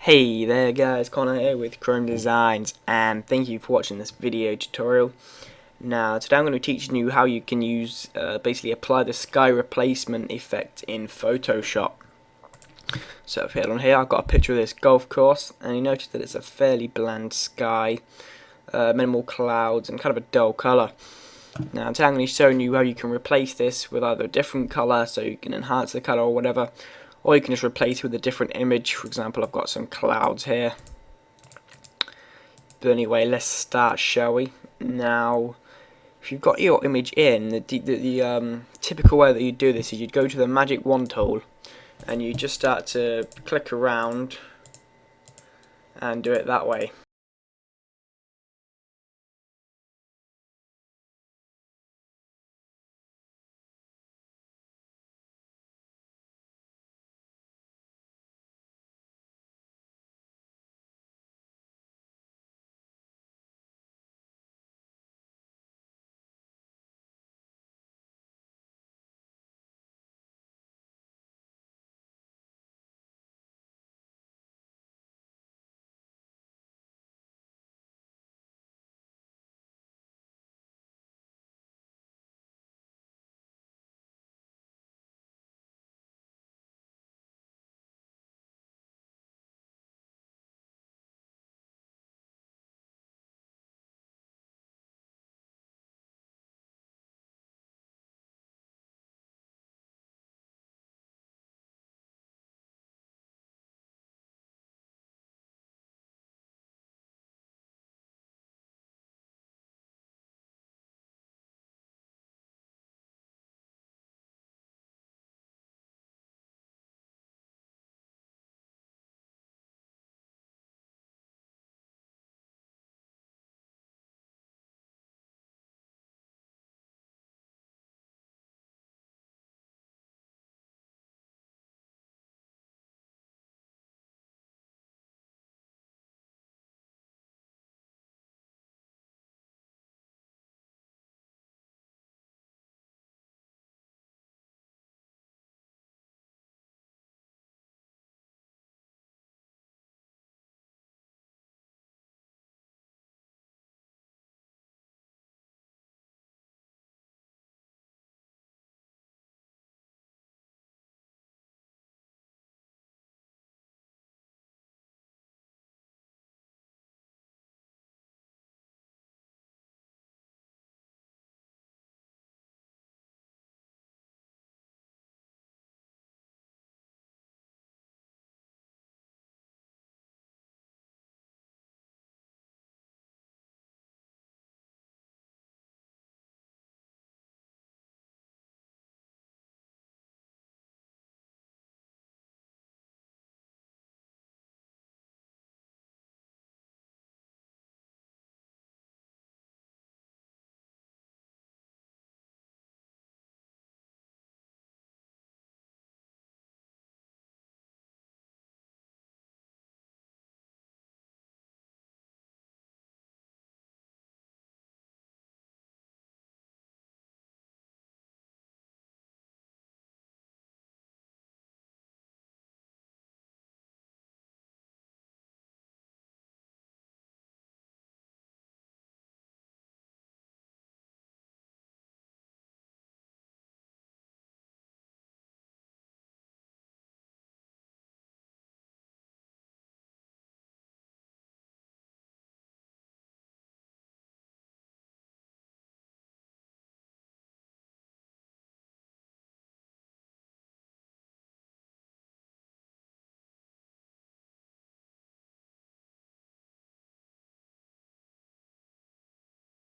Hey there guys, Connor here with Chrome Designs, and thank you for watching this video tutorial. Now today I'm going to be teaching you how you can use, basically apply the sky replacement effect in Photoshop. So if you head on here, I've got a picture of this golf course, and you notice that it's a fairly bland sky, minimal clouds and kind of a dull colour. Now today I'm going to be showing you how you can replace this with either a different colour, so you can enhance the colour or whatever, or you can just replace it with a different image. For example, I've got some clouds here. But anyway, let's start, shall we? Now, if you've got your image in, the typical way that you do this is you'd go to the magic wand tool and you just start to click around and do it that way.